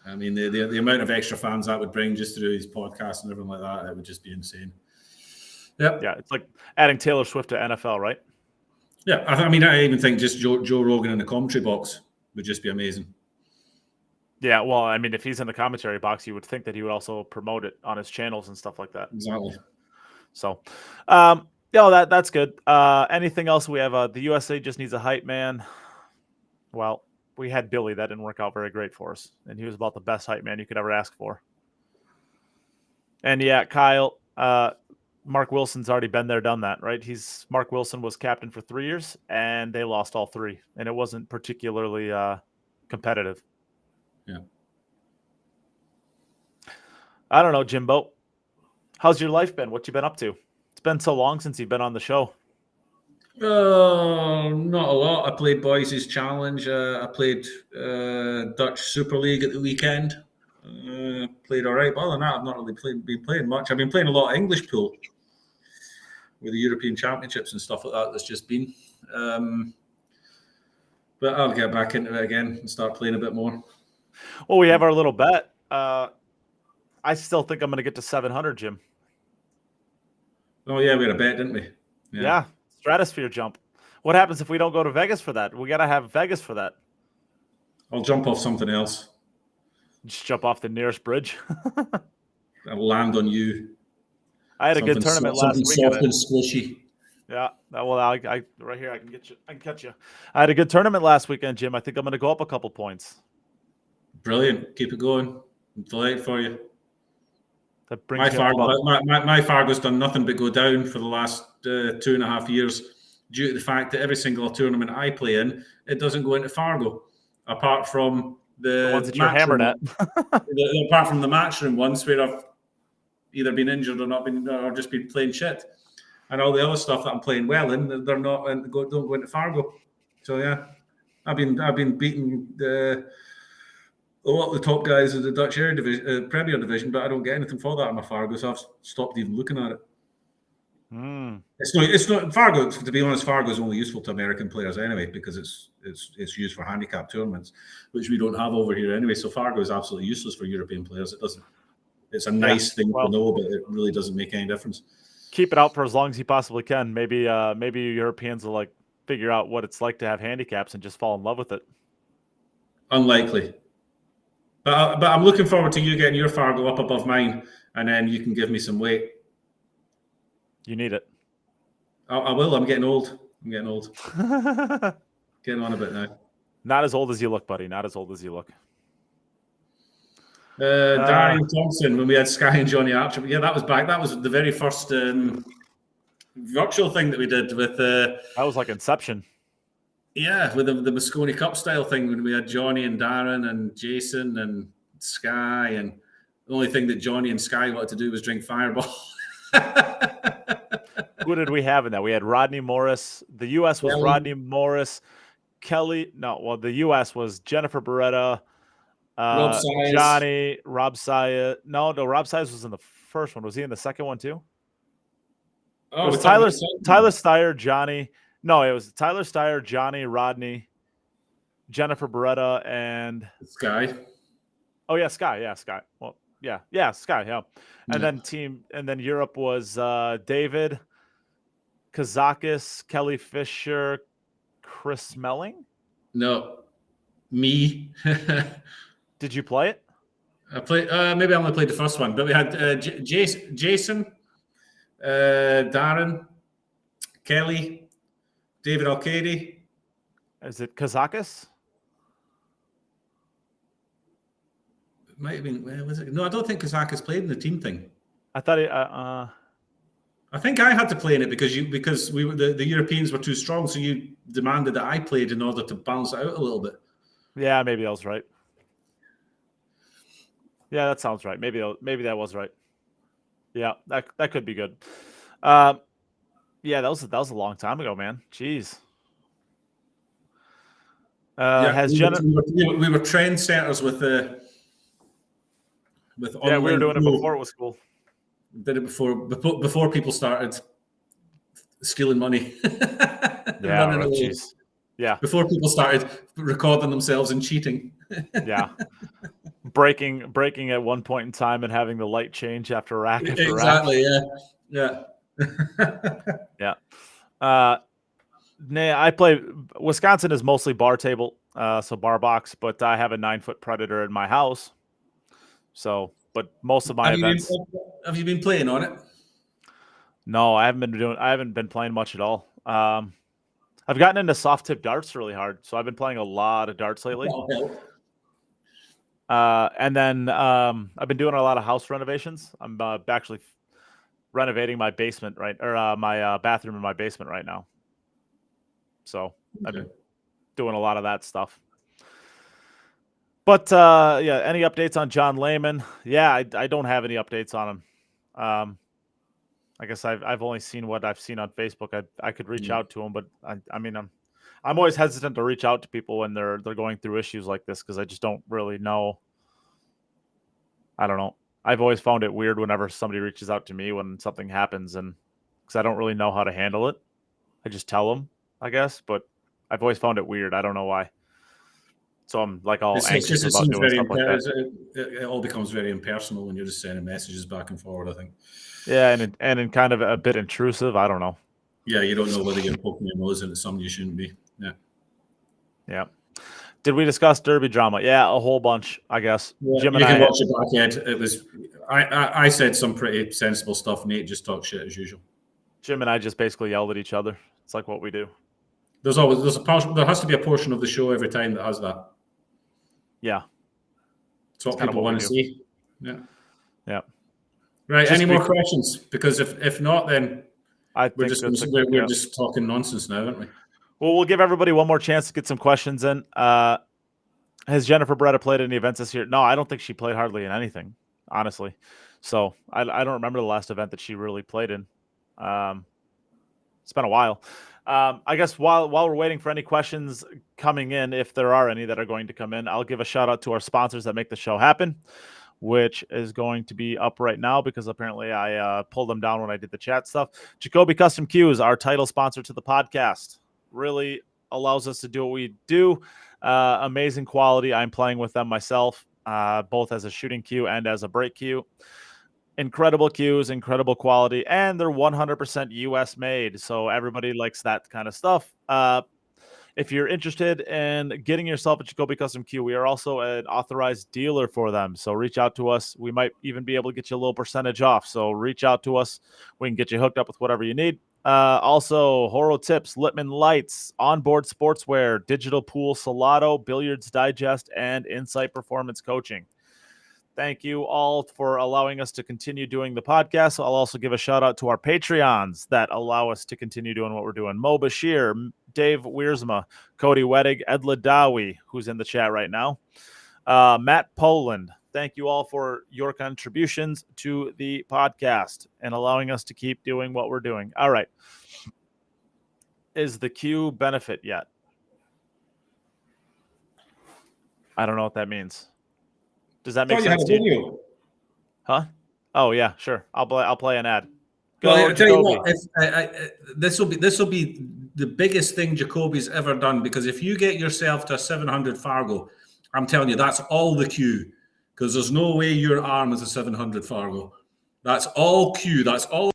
I mean, the amount of extra fans that would bring just through his podcast and everything like that, it would just be insane. Yep. Yeah, it's like adding Taylor Swift to NFL, right? Yeah, I mean, I even think just Joe Rogan in the commentary box would just be amazing. Yeah, well, I mean, if he's in the commentary box, you would think that he would also promote it on his channels and stuff like that. Exactly. So, that's good. Anything else we have? The USA just needs a hype man. Well, we had Billy. That didn't work out very great for us. And he was about the best hype man you could ever ask for. And yeah, Kyle, Mark Wilson's already been there, done that, right? Mark Wilson was captain for 3 years, and they lost all three. And it wasn't particularly competitive. Yeah. I don't know, Jimbo. How's your life been? What you been up to? It's been so long since you've been on the show. Not a lot. I played Boys' Challenge. I played Dutch Super League at the weekend. Played all right. But other than that, I've not really been playing much. I've been playing a lot of English pool with the European Championships and stuff like that. That's just been. But I'll get back into it again and start playing a bit more. Well, we have our little bet. I still think I'm going to get to 700, Jim. Oh, yeah, we had a bet, didn't we? Yeah, stratosphere jump. What happens if we don't go to Vegas for that? We got to have Vegas for that. I'll jump off something else. Just jump off the nearest bridge. I'll land on you. I had a good tournament last week. Something soft and squishy. Yeah, well, I right here, I can get you. I can catch you. I had a good tournament last weekend, Jim. I think I'm going to go up a couple points. Brilliant. Keep it going. I'm delighted for you. That brings my Fargo's done nothing but go down for the last 2.5 years due to the fact that every single tournament I play in, it doesn't go into Fargo, apart from the ones that you're hammered at. Apart from the matchroom ones where I've either been injured or not been, or just been playing shit, and all the other stuff that I'm playing well in, they're not don't go into Fargo. So yeah, I've been beating a lot of the top guys of the Dutch Air Division, Premier Division, but I don't get anything for that in my Fargo, so I've stopped even looking at it. It's not Fargo. To be honest, Fargo is only useful to American players anyway because it's used for handicap tournaments, which we don't have over here anyway. So Fargo is absolutely useless for European players. It doesn't. It's a nice thing to know, but it really doesn't make any difference. Keep it out for as long as you possibly can. Maybe Europeans will figure out what it's like to have handicaps and just fall in love with it. Unlikely. But I'm looking forward to you getting your Fargo up above mine, and then you can give me some weight. You need it. I will. I'm getting old. Getting on a bit now. Not as old as you look, buddy. Not as old as you look. Darian Thompson, when we had Sky and Johnny Archer. Yeah, that was back. That was the very first virtual thing that we did with. That was like Inception. Yeah, with the Mosconi Cup style thing when we had Johnny and Darren and Jason and Sky, and the only thing that Johnny and Sky wanted to do was drink Fireball. Who did we have in that? We had Rodney Morris. The U.S. was Rodney Morris. Kelly. No, well, the U.S. was Jennifer Beretta. Johnny, Rob Syed. No, Rob Syed was in the first one. Was he in the second one too? Oh, it was Tyler Steyer, Johnny. No, it was Tyler Steyer, Johnny, Rodney, Jennifer Beretta, and Sky. Oh yeah, Sky. Yeah, Sky. Well, yeah, Sky. Yeah, and then Europe was David, Kazakis, Kelly Fisher, Chris Smelling. No, me. Did you play it? I played. Maybe I only played the first one, but we had Jason, Darren, Kelly, David Alcady. Is it Kazakis? It might have been. Was it? No, I don't think Kazakis played in the team thing. I thought it. I think I had to play in it because we were the Europeans were too strong, so you demanded that I played in order to balance it out a little bit. Yeah, maybe that was right. Yeah, that sounds right. Maybe that was right. Yeah, that could be good. Yeah, that was a long time ago, man. Jeez. We were trendsetters with yeah, we were doing it before it was cool. Did it before people started stealing money. Yeah, jeez. Yeah. Before people started recording themselves and cheating. Yeah. Breaking at one point in time and having the light change after rack after exactly, rack. Yeah. I play Wisconsin is mostly bar table, so bar box, but I have a 9-foot Predator in my house. So, but most of my events. Have you been playing on it? No, I haven't been playing much at all. I've gotten into soft tip darts really hard, so I've been playing a lot of darts lately. And then I've been doing a lot of house renovations. I'm actually renovating my basement my bathroom in my basement right now. So I've been doing a lot of that stuff. But yeah, any updates on John Lehman? Yeah, I don't have any updates on him. I guess I've only seen what I've seen on Facebook. I could reach out to him, but I mean I'm always hesitant to reach out to people when they're going through issues like this because I just don't really know. I don't know. I've always found it weird whenever somebody reaches out to me when something happens, and because I don't really know how to handle it. I just tell them, I guess, but I've always found it weird. I don't know why. So I'm like all anxious It about seems doing very stuff like that. it all becomes very impersonal when you're just sending messages back and forward, I think. Yeah, and kind of a bit intrusive. I don't know. Yeah, you don't know whether you're poking your nose into something you shouldn't be. Yeah. Yeah. Did we discuss Derby drama? Yeah, a whole bunch, I guess. Yeah, Jim and you can I watch it back, Ed. It was I said some pretty sensible stuff. Neight just talks shit as usual. Jim and I just basically yelled at each other. It's like what we do. There's a portion, there has to be a portion of the show every time that has that. Yeah. It's what people want to see. Yeah. Yeah. Right. Any more questions? Because if not, then we're just talking nonsense now, aren't we? Well, we'll give everybody one more chance to get some questions in. Has Jennifer Beretta played any events this year? No, I don't think she played hardly in anything, honestly. So I don't remember the last event that she really played in. It's been a while. I guess while we're waiting for any questions coming in, if there are any that are going to come in, I'll give a shout out to our sponsors that make the show happen, which is going to be up right now because apparently I pulled them down when I did the chat stuff. Jacoby Custom Cues, our title sponsor to the podcast, really allows us to do what we do. Amazing quality. I'm playing with them myself, both as a shooting cue and as a break cue. Incredible cues, incredible quality, and they're 100% US made. So everybody likes that kind of stuff. If you're interested in getting yourself a Jacoby Custom Cue, we are also an authorized dealer for them. So reach out to us. We might even be able to get you a little percentage off. So reach out to us. We can get you hooked up with whatever you need. Also, Horo Tips, Littman Lights, Onboard Sportswear, Digital Pool Salado, Billiards Digest, and Insight Performance Coaching. Thank you all for allowing us to continue doing the podcast. I'll also give a shout out to our Patreons that allow us to continue doing what we're doing. Mo Bashir, Dave Wiersma, Cody Wettig, Ed Ladawi, who's in the chat right now, Matt Poland. Thank you all for your contributions to the podcast and allowing us to keep doing what we're doing. All right. Is the cue benefit yet? I don't know what that means. Does that make sense to you? Huh? Oh yeah, sure. I'll play an ad. Go, well, I tell you what, this will be the biggest thing Jacoby's ever done, because if you get yourself to a 700 Fargo, I'm telling you, that's all the cue, because there's no way your arm is a 700 Fargo. That's all cue. That's all.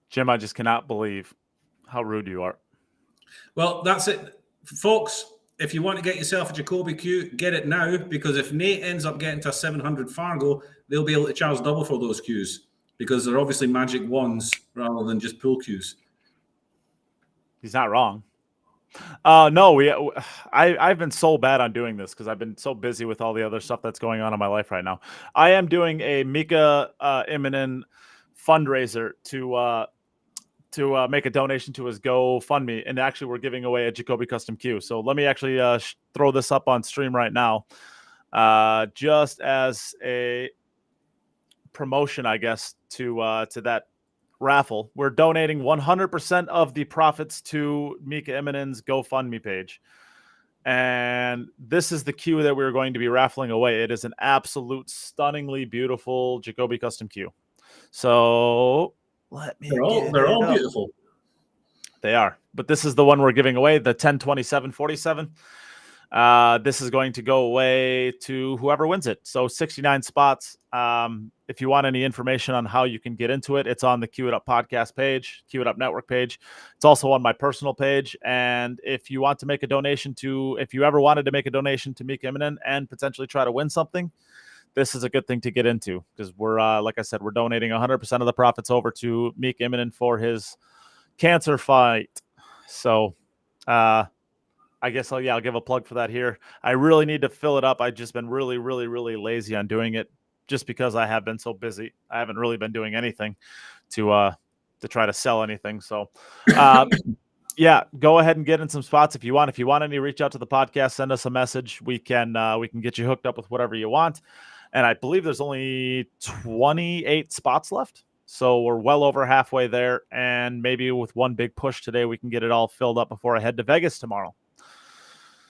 Jim, I just cannot believe how rude you are. Well, that's it, folks. If you want to get yourself a Jacoby cue, get it now, because if Neight ends up getting to a 700 Fargo, they'll be able to charge double for those cues, because they're obviously magic wands rather than just pool cues. He's not wrong. No, I've been so bad on doing this because I've been so busy with all the other stuff that's going on in my life right now. I am doing a Mika Immonen fundraiser to make a donation to his GoFundMe, and actually we're giving away a Jacoby Custom Q. So let me actually throw this up on stream right now, just as a promotion, I guess, to that raffle. We're donating 100% of the profits to Mika Immonen's GoFundMe page. And this is the Q that we're going to be raffling away. It is an absolute stunningly beautiful Jacoby Custom Q. So let me They're all beautiful. They are. But this is the one we're giving away, the 102747. This is going to go away to whoever wins it. So 69 spots. If you want any information on how you can get into it, it's on the Q It Up podcast page, Q It Up network page. It's also on my personal page. And if you want to make a donation if you ever wanted to make a donation to Mika Immonen and potentially try to win something, this is a good thing to get into because we're, like I said, we're donating 100% of the profits over to Mika Immonen for his cancer fight. So, I guess I'll give a plug for that here. I really need to fill it up. I've just been really, really, really lazy on doing it just because I have been so busy. I haven't really been doing anything to try to sell anything. So, yeah, go ahead and get in some spots if you want. If you want any, reach out to the podcast, send us a message. We can get you hooked up with whatever you want. And I believe there's only 28 spots left. So we're well over halfway there. And maybe with one big push today, we can get it all filled up before I head to Vegas tomorrow.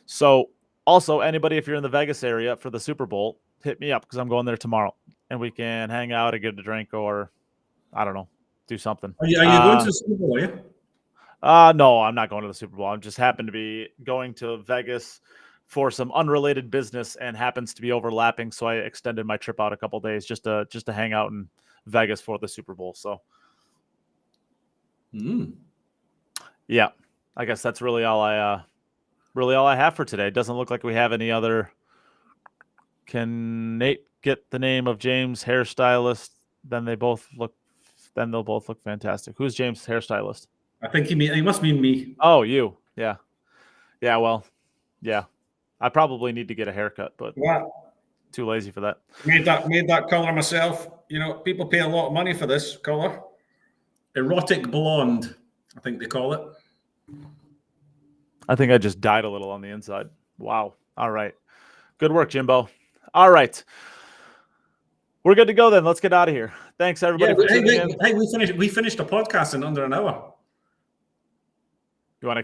So also, anybody, if you're in the Vegas area for the Super Bowl, hit me up because I'm going there tomorrow. And we can hang out and get a drink or, I don't know, do something. Are you going to the Super Bowl, are you? No, I'm not going to the Super Bowl. I just happen to be going to Vegas for some unrelated business and happens to be overlapping. So I extended my trip out a couple days just to hang out in Vegas for the Super Bowl. So, yeah, I guess that's really all I have for today. It doesn't look like we have any other. Can Nate get the name of James hairstylist? Then they'll both look fantastic. Who's James hairstylist? I think he must mean me. Oh, you. Yeah. Yeah, well, yeah. I probably need to get a haircut, but too lazy for that. Made that color myself. You know, people pay a lot of money for this color. Erotic blonde, I think they call it. I think I just dyed a little on the inside. Wow. All right. Good work, Jimbo. All right. We're good to go then. Let's get out of here. Thanks, everybody. Yeah, hey, we finished the podcast in under an hour.